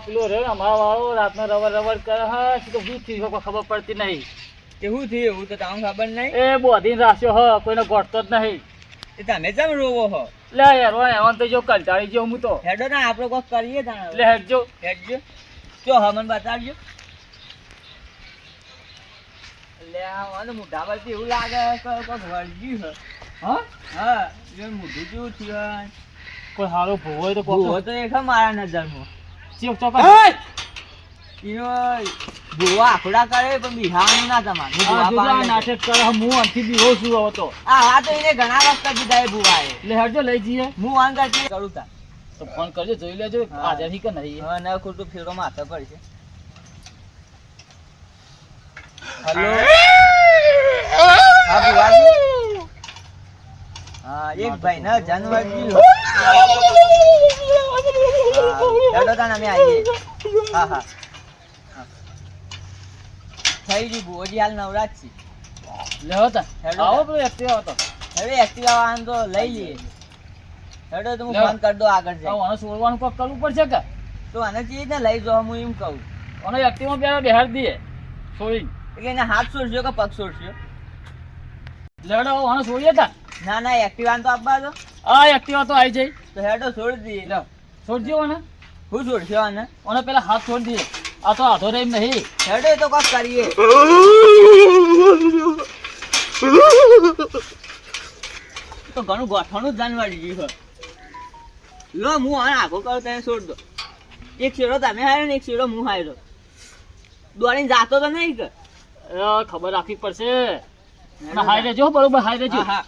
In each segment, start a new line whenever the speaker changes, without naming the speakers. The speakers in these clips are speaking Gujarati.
પેલો રે અમારા વાળો રાતનો રવર કરે છે તો શું થયું ખબર પડતી નહીં.
કેવું થયું એવું તો તમને ખબર નહીં.
એ બોધીને રાખ્યો હ કોઈને ગોઠતો જ નહીં.
એ તમે કેમ રોવો હો?
લે યાર એમાં તો જો કંટાળી ગયો હું તો.
હેડો ને આપણે કોક કરીએ તાણે.
લે હેડજો
ચો હમન બતાડજો. લે આ મોઢા પરથી એવું લાગે કે કોક વળગ્યું છે. હા એ મોઢું કેવું થયું?
કોઈ સારો ભૂવો હોય તો
ભૂવો તો દેખા મારા નજરમાં.
ચેક ચોક્કસ
ઈનો ભૂવો આખડા કરે પણ બિહારનું ના તમારે.
નાટક કરે હું અંથી બીવો છું હવે તો.
હા તો એને ઘણા વખત કીધા એ ભૂવાએ.
લે હેડજો લઈ જઈએ.
હું વાંગ કરતી કરું તા
તો ફોન કરજો જોઈ લેજો હાજર હી કે નહીં.
હા ના ખોટું ફેરો માથે પડશે. હેલો હા ભૂવાજી. હા એક ભાઈ ના જાનવર જીલો. હેડો તાન અમે આવીએ. હા હા થઈ ગઈ ભૂવાજી હાલ નવરાજ છે.
લેવો તા આવો પેલો એક્ટિવા હતો.
હવે એક્ટિવા વાહન તો લઈ લઈએ. હેડો તો હું ફોન કરી દો આગળ જાય.
આને છોડવાનું કોક કરવું પડશે કે
તો આને ચીજ ને લઈ જાઓ હું એમ કહું.
આને એક્ટિવા બેહાર દઈએ છોડી.
એટલે એને હાથ છોડશો કે પગ છોડશો?
લેડો આને છોડીએ તા.
ના ના એક્ટિવા તો આપવા દો.
આ એક્ટિવા તો આવી જાય.
તો હેડો છોડી દઈએ.
લે છોડજો આને.
હું છોડશો આને?
આને પેલા હાથ છોડી દઈએ. આ તો આધો રેમ નહીં.
હેડો એ તો કોક કરીએ. તો ઘણું ગોઠવાનું જાનવર ગયું. લો હું આને આખો કરું તમે છોડ દો. એક શેરો તમે હાર્યો ને એક શેરો હું હાર્યો. દોડીને જાતો તો નહીં કે?
ખબર રાખવી પડશે. હાઈ રેજો બરોબર હાઈ રેજો.
હા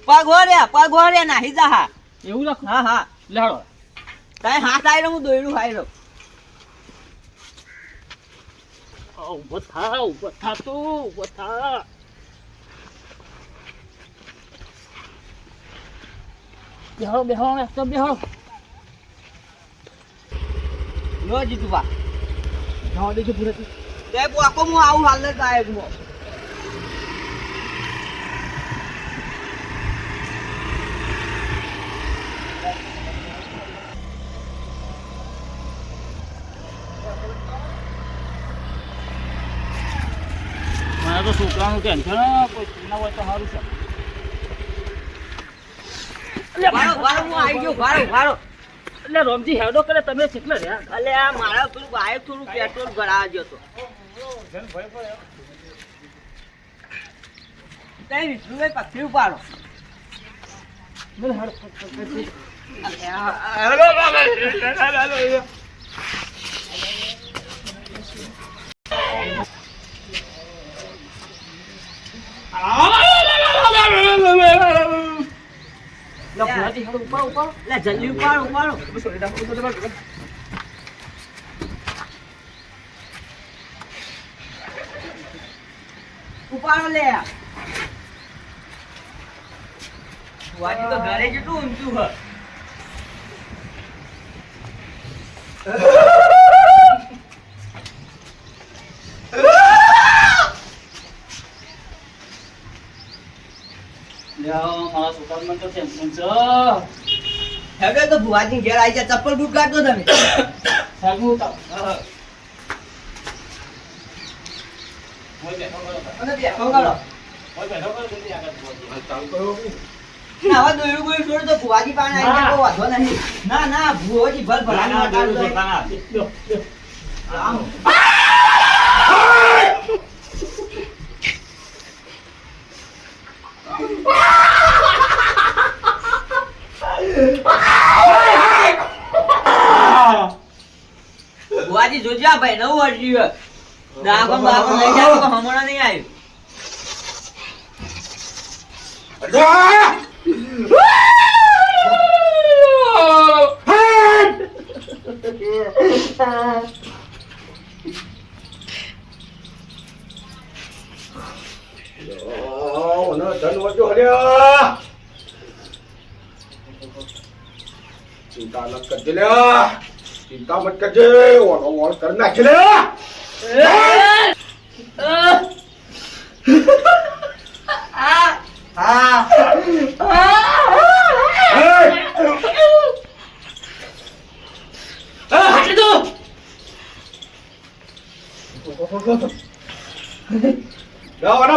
પગ હોર્યા નાહી જા. હા
એવું રાખો.
હા હા
લેડો
તમે હાથ આવ્યો હું દોયડું હાર્યો.
ઉભો થા તું ઉભો થા. બેહો એકદમ બેહો.
લો જીતુભા
જવા દેજો પૂરેથી.
તે પોકો હું આવું હાલ જ ગાયબ હું.
મને તો છોકરાનું ટેન્શન કોઈ ના હોય તો સારું છે.
વારો હું આવી ગયો. વારો
એટલે રોમજી હેડો કરે તમે કેટલા રહ્યા?
અલે આ મારા પેલું બાઈક થોડું પેટ્રોલ ભરાવા ગયો તો. તઈ વિષ્ણુભાઈ પક્ષી ઉપાડો. જલ્દી ઉપાડો. ઉપાડો લે. વાજી તો ઘરે જેટલું ઊંચું હ.
મારા છોકરાનું તો ટેન્શન છે.
હેડો તો ભુવાજી ઘેર આવી જાય. ચપ્પલ બૂટ કાઢો તમે.
સાગું તા
અને બેઠો કરો. આવા દોયડું બોયડું છોડ તો ભુવાજી પાસે આવી જાય. કોઈ વાંધો નહીં. ના ભુવાજી ભલ ભલાનો આમ ભુવાજી જોજો આ ભાઈ નવું અડ્યું. દાગમ લઈ જાય તો હમણાં નહીં આવ્યું.
चिंता मत करजे वॉल करना चले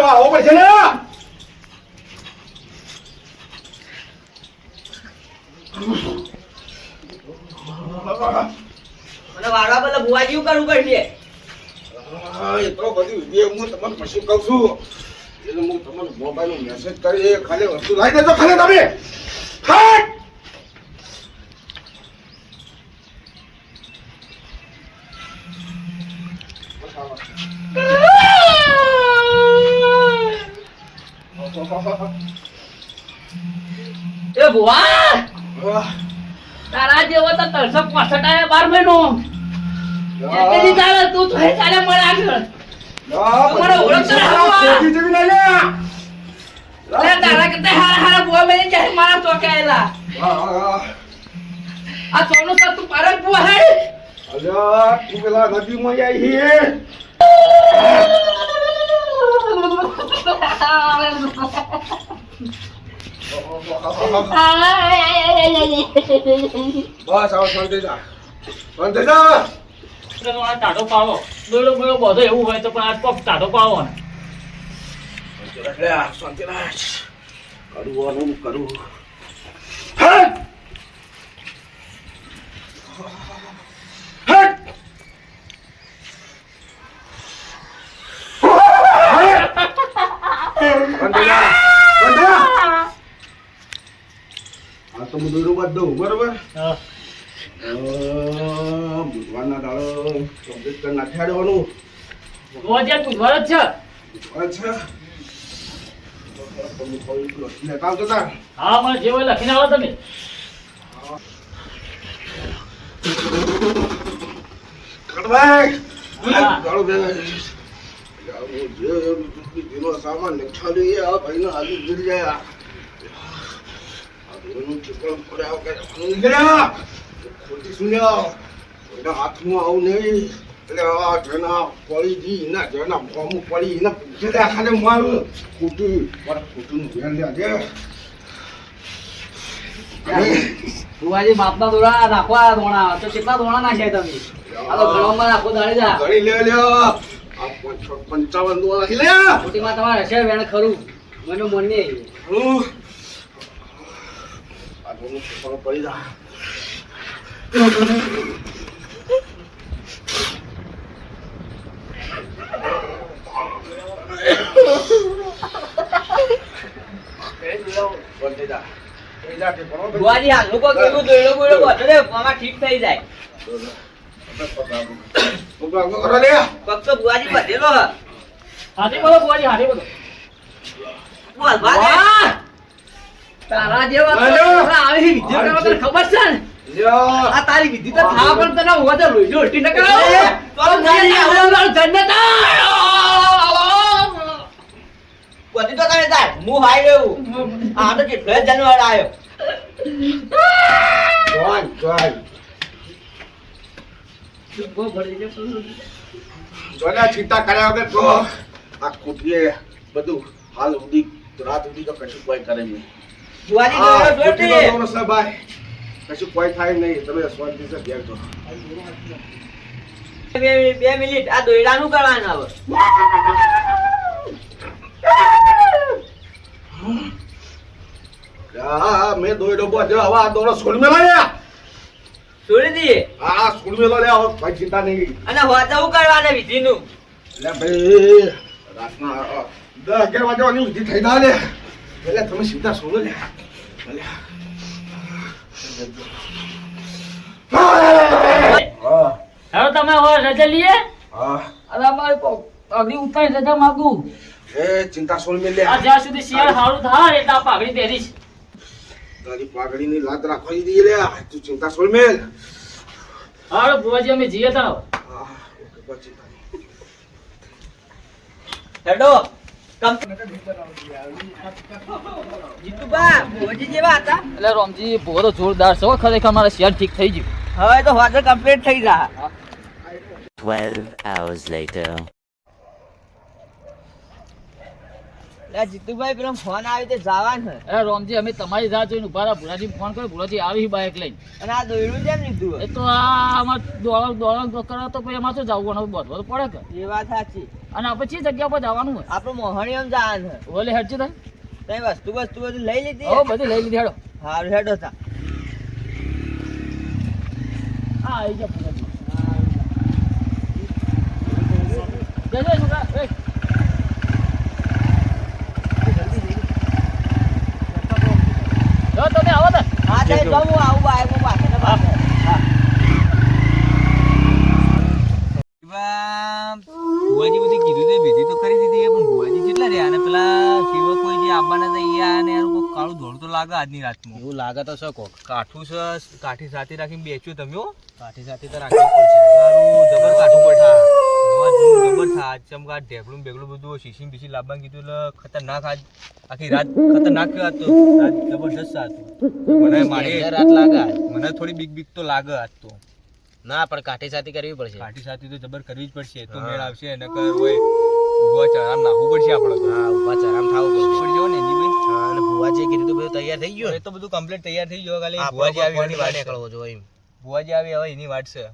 આવો પડશે ને
મને વાળવા બદલે બુવાજી શું કરવું પડશે?
એ તો બધી વિધિ હું તમને પછી કહું છું એટલે હું તમને મોબાઈલ મેસેજ કરી ખાલી વસ્તુ લાવી દેજો ખાલી તમે હટ!
એ ભુવા તારા જેવો તો 365 આયા 12 મહિનો એટલી ચાલે તું તો ચાલે મને આગળ તમારો ઓળખ તો તારા કરતા હારા ભુવા મેં ચાહે મારા ચોકાયેલા આ સોનું સર તું પારક ભુવા હે
અલ્યા તું પેલા નદીમાં આવી બસ આવો શાંતિ જા
ટાઢો પાવો બોલો બોલો બધો એવું હોય તો પણ આજ કોક ટાઢો પાવો ને
શાંતિ રાખ કરું આ તો બધું બાદ દઉં બરોબર બુધવારના દાડો કમ્પ્લીટ કરી નાખ્યાડવાનું
રોજ એક બુધવાર જ છે
અચ્છા લેતા આવતો તાર
હા મને જે હોય લખીને આવો તમે
કડભાઈ
હા.
દાડો જેનો સામાન લખાડી આ ભાઈને હાલી ગઈ જાય ખોટી સુન્યા એના હાથમાં આવું નહીં એટલે આ જેના પડી જી ના જેના ફોર્મ પડી એના પૂછે ખાને મારું ખોટું મારે ખોટું ધ્યાન લેજે
ભુવાજી બાપના દોડા નાખવા દોણા તો કેટલા દોણા નાખ્યા તમે આ તો ઘણોમાં નાખો દાડી જા
ઘણી લે લ્યો આ 55 દોડા નાખી લે
ખોટીમાં તમારે હશે વેણ ખરું મને મન નહીં
આ તો પડી જા
બુવાજી હાલ લોકો કેવું દોયડો બોયડો બધો રે આમાં ઠીક થઈ જાય. ફક્ત બુવાજી બધેલો હ.
હાથી બોલો ભુવાજી હાથી બોલો
બોલ ભાઈ
તારા જેવા છોકરા આવી વિદ્યા કરવા તને ખબર છે ને આ તારી વિધિ તો થા પણ તને હોવા દે લોહી ઉલટી ન કરાવો તો તારી આવવાનું જન્નત
બધી તો કરે જાય હું હાઈ રહ્યો આ તો કેટલો જાનવર આવ્યો
ચિંતા કર્યા વગર તો આ કુટીએ બધું હાલ સુધી રાત સુધી તો કશું કોઈ કરે નહીં
બુવાજી
આ
દોયડો
કુટીનો
જોડે
દોરો છે ભાઈ કશું કોઈ થાય નહીં તમે શાંતિથી ઘેર જો
2 મિનિટ આ દોયડાનું કરવાનું હવે
હા મેં દોયડો બોધ્યો હવે આ દોરો છોડ મેલાયા
છોડી દઈએ
હા છોડ મેલો લે હવે કોઈ ચિંતા નહીં
અને હોતા હું કરવાના વિધિનું
એટલે ભાઈ રાતના 10-11 વાગ્યાની વિધિ થઈ ના લે એટલે તમે સીધા છોડો લે હા
હવે તમે હવે રજા લઈએ
હા
અરે અમારે અગડી ઉતારી રજા માંગુ
એ ચિંતા છોડ મેલે
આ જ્યાં સુધી શિયાળ સારું થાય એટલે આ પાઘડી પહેરીશ
તારી પાઘડીની લાત રાખવા દી લે તું ચિંતા છોડ મેલ
હાલો ભુવાજી અમે જઈએ તા
હા ઓકે બસ ચિંતા નહીં.
હેડો જીતુબા બુવાજી જેવા હતા
એટલે રોમજી ભૂવો તો જોરદાર છે હો, ખરેખર મારે શિયાળ ઠીક થઈ ગયું
હવે તો હોતા કમ્પ્લીટ થઈ જા
12 hours later.
લે જીતુભાઈ પેલો ફોન આવ્યો તે જવાનું છે.
એ રોમજી અમે તમારી રાહ જોઈને ઉભા રહ્યા. ભુરાજી ફોન કર્યો, ભુરાજી આવી બાઇક લઈને.
અને આ દોયડું કેમ લીધું
એ તો આમાં દોડો કરો તો પછી એમાં શું જવું અને બધું તો પડે કે.
એ વાત સાચી.
અને આપણે ચી જગ્યા પર જવાનું હોય?
આપણું મોહણીયમ જવાનું છે.
ઓલે હેડજો તમે.
તઈ વસ્તુ બધું લઈ લીધી?
હો બધી લઈ લીધી હેડો.
હારું હેડો તા.
હા આવી જા ભુરાજી. જય છોકરા. જો તમે આવો ને.
હા તઈ જો હું આવું બાઈક પાછળ પાછળ.
ભુવાજી બધી કીધું તે વિધિ તો કરી દીધી પણ ભુવાજી કેટલા રહ્યા અને પેલા શિવ કોઈ જે આવવાના હતા ઈયા ને એનું કોઈ કાળું ધોળું તો લાગે આજની રાતમાં.
એવું લાગે તો શું કોક
કાઠું છે, કાઠી સાથે રાખીને બેચ્યું તમે હો.
કાઠી સાથે તો રાખવી પડશે.
તારું જબર કાઠું પડશે. નવા જૂનું જબર થાય. ચમકા ઢેબલું બેગલું બધું શીશી બીસી લાવવાનું કીધું એટલે ખતરનાક આજ આખી રાત ખતરનાક હતો. રાત જબરદસ્ત હતું. મને મારી
રાત લાગે આજ.
મને થોડી બીક બીક તો લાગે આજ તો.
ના પણ કાઠી સાથે કરવી પડશે.
કાઠી સાથે તો જબર કરવી જ પડશે. તો મેળ આવશે નકર હોય ઉભા ચારામ નાખવું પડશે આપણે તો.
હા ઉભા ચારામ થાવું પડશે.
પણ જો ને જીભાઈ.
હા અને ભુવાજી કીધું તો બધું તૈયાર થઈ ગયું.
એ તો બધું કમ્પ્લીટ તૈયાર થઈ ગયો. ખાલી
આપણે
ભુવાજી આવી એની વાટ
નીકળવો જોઈએ એમ.
ભુવાજી આવી હવે એની વાટ છે.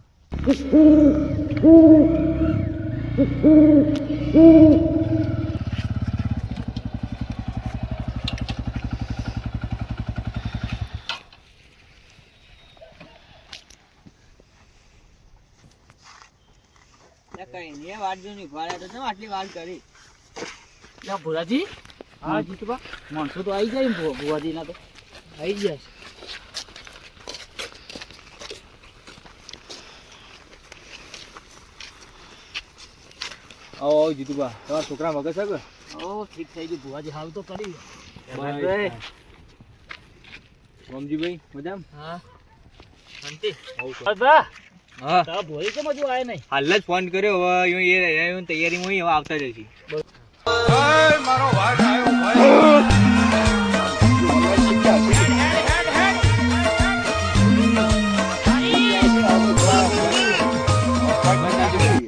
કઈ નહીં વાત જો નહીં ભાડે તો કેમ આટલી વાત કરી?
યા ભુરાજી. હા જીતુબા. માણસો તો આવી જાય ને ભુવાજી ના તો આવી જાય છે.
આવો જીતુબા તમારા છોકરા મગજ છે કે?
ઓ ઠીક થઈ ગયું. ભુવાજી હાલ તો કરી.
રામજીભાઈ મજામ?
હા
શાંતિ?
હા તારા ભુવાજી કેમ હજુ આયા નહીં?
હાલ જ ફોન કર્યો. હવે એ તૈયારીમાં હવે આવતા જ હશે.
મારો ભાઈ આવ્યો ભાઈ.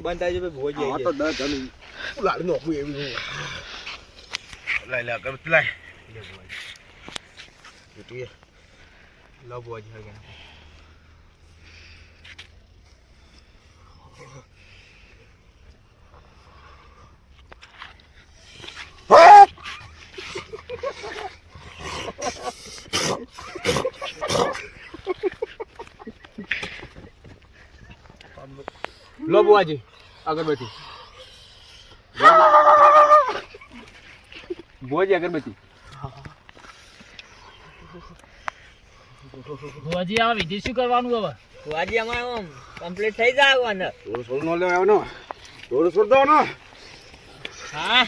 બંધ થાય છે ભુવાજી
આ
આવી
તો
જાય.
દસ જણ લાડી નોખું એવી લાય ગમે લાય લે
લો ભુવાજી હવે લો ભુવાજી અગરબત્તી. ભુવાજી અગરબત્તી.
ભુવાજી આ વિધિ શું કરવાનું હવે?
ભુવાજી અમારે આમ કમ્પ્લીટ થઈ જાય ને.
થોડું થોડું નો લેવાનો થોડું છોડ દો ને.
હા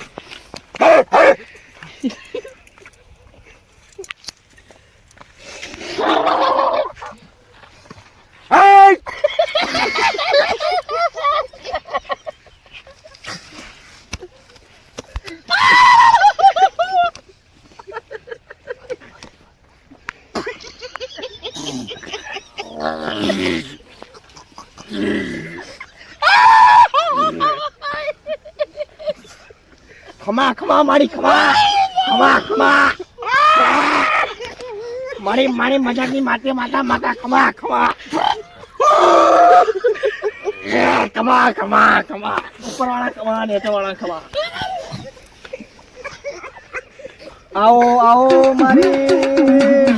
ખમા ખમા મારી ખમા ખમા ખમા મારી મારી મજાકની માતે માતા માતા ખમા ખમા ખમા ખમા ખમા ઉપરવાળા ખમા નીચેવાળા ખમા.
આવો આવો મારી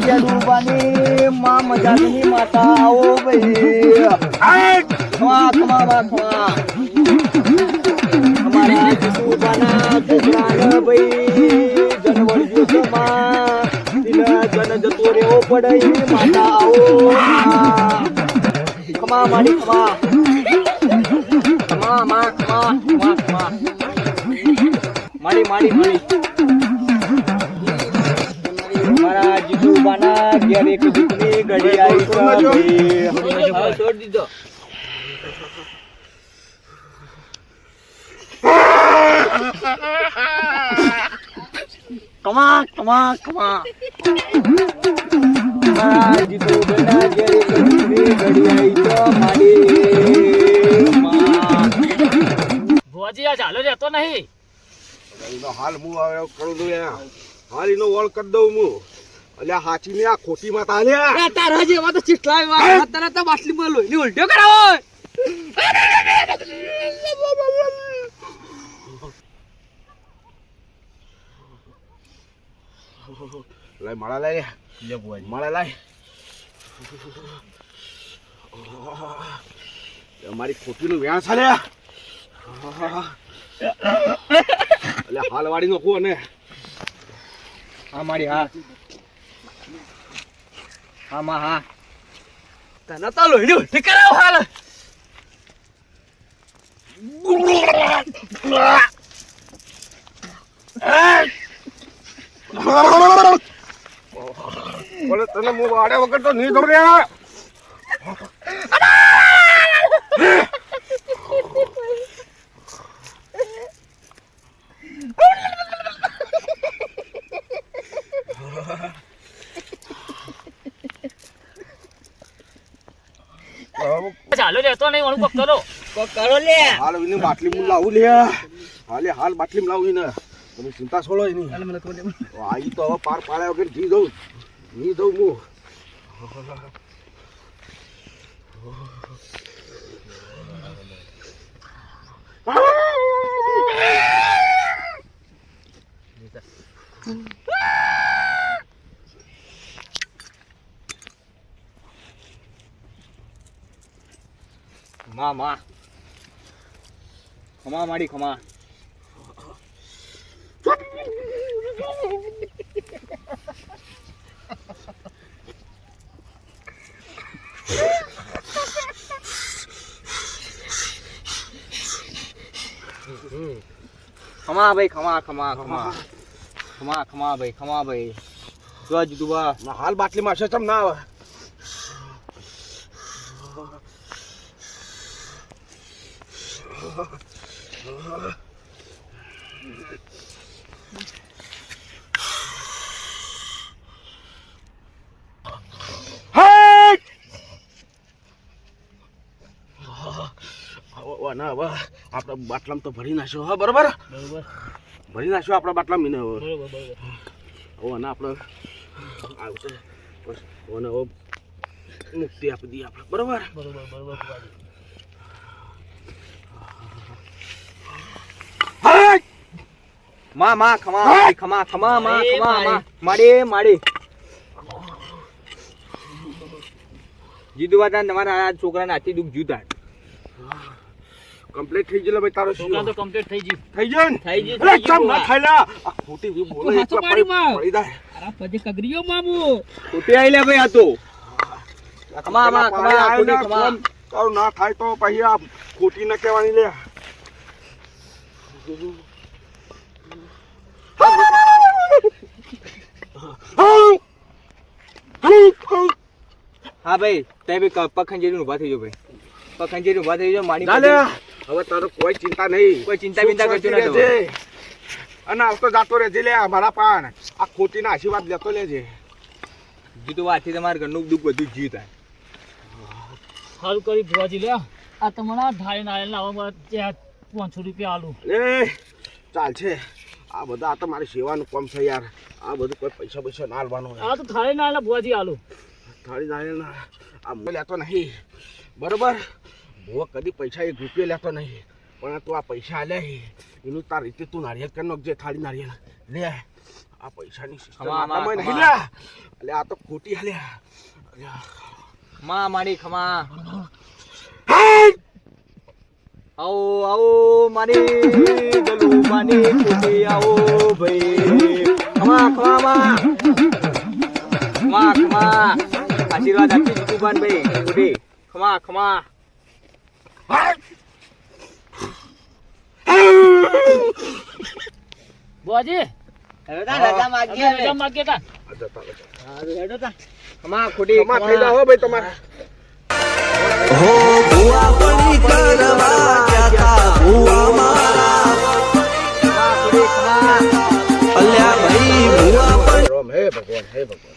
જડુબાની માં મજાની માતા આવો ભાઈ. ખમા ખમા ખમા અમારા જડુબાના છોકરાને ભાઈ જનવર જોશમાં જન જતો રહેવો પડે એવી માતા આવો. ખમા મારી ખમા ખમા માં ખમા ખમા ખમા મારી મારી મારી મારા જીતુબાના ઘેર એક દીકરી ઘડી આવી છે ભાઈ. હવે છોડ દીધો.
ખમા ખમા ખમા
મારા જીતુબાના ઘેર એક દીકરી ઘડી આવી છે મારી માં.
ભુવાજી આ ચાલો રહેતો નહીં.
એનો હાલ હું હવે કરું દઉં યાર. હાલ એનો વળ કરી દઉં હું. અલ્યા હાચીને આ ખોટીમાં તાલ્યા.
તારા જેવા તો ચીટલા એવા તને તો બાટલીમાં લોહીની ઉલટીઓ કરાવો.
લાય માળા લાય માળા લાય. અમારી ખોટીનું વ્યાણ ચાલ્યા. એટલે હાલ વાળી નો કોને
હા મારી હા હા માં હા
તને તો લોહીની ઉલટી કરાવો હાલ.
બોલે તને હું વાડે વગર તો નહીં દોડ્યા.
ચાલો લેતો નહીં ઓળું કોક કરો. કોક કરો લે.
હાલ એની બાટલી હું લાવું લે. હાલ બાટલી લાવું ને તમે ચિંતા છોડો એની. આવી તો હવે પાર પાડ્યા વગર જી દઉં નહીં દઉં હું.
માં માં ખમા મારી ખમા ખમા ભાઈ ખમા ખમા ખમા ખમા ખમા ભાઈ ખમા ભાઈ જો દુબા
હાલ બાટલી માં છે ચમ ના આવે. આપડે બાટલામાં તો ભરી નાખ્યો. હા બરોબર ભરી નાખ્યો આપડા બાટલામાં ને આપડે આવશે મુક્તિ આપી દઈએ આપડે. બરોબર
માં માં ખમા ખમા ખમા માં ખમા માં માડી માડી જીદુ વાતા તમારા આ છોકરાને હાથી દુખ જુદા
કમ્પ્લીટ થઈ ગયેલો ભાઈ તારો
છોકરા તો કમ્પ્લીટ થઈ ગયું.
થઈ ગયો ને
થઈ ગયું,
અરે
થઈ ગયું
ચમ ના ખાયલા આ ખોટી વી બોલે
હાથો
એટલા
પાડી માં.
પડી જાય.
અરે પછી કગરીયો મામુ.
ખોટી આઈ લે ભાઈ આ તો ખમા માં ખમા ખોટી ખમા
તારું ના થાય તો પછી આ ખોટી ન કહેવાની લે.
હા ભાઈ તે બી પખંજેરી ઉભા થઈ જાવ ભાઈ પખંજેરી ઉભા થઈ જાવ માડી
ચાલે હવે તારો કોઈ ચિંતા નહીં.
કોઈ ચિંતા બિંતા કરજો ના
રહેજે. અને આવતો જાતો રહેજે લે મારા પાન આ ખોટીના આશીર્વાદ લેતો લેજે.
જીતો વાથી તમારા ઘરનું દુઃખ બધું જીવ થાય.
હાલ કરી ભુવાજી લે. આ તમારા ઢાળી નાળે લાવવા 500 રૂપિયા આલુ.
એ ચાલ છે આ બધા આ તો મારી સેવાનું કામ છે યાર. આ બધું કોઈ પૈસા પૈસા ના આલવાનો હોય.
આ તો ઢાળી નાળે ભુવાજી આલુ.
થાળી નાળિયેર આ હું લેતો નહીં બરોબર. હું કદી પૈસા 1 રૂપિયો લેતો નહીં પણ તું આ પૈસા આલ્યા એનું તાર રીતે તું નાળિયેર કરી નાખજે. થાળી નાળિયેર લે આ પૈસાની સિસ્ટમ આમાં નહીં લે. એટલે આ તો ખોટી હાલ્યા.
ખમા માડી ખમા આવો આવો મારી ગલુ માની ખોટી આવો ભાઈ ખમા ખમા માં ખમા ખમા આશીર્વાદ આપી જીતુભાન ભાઈ ખોટી ખમા ખમા
ભુવાજી રજા માગીએ તા.
ખમા ખોટી
ખમા થઈ જાઓ ભાઈ તમારે.
હો ભુવા પડી કરવા જાતા ભુવા મારા અલ્યા ભાઈ ભુવા પડી
હે ભગવાન હે ભગવાન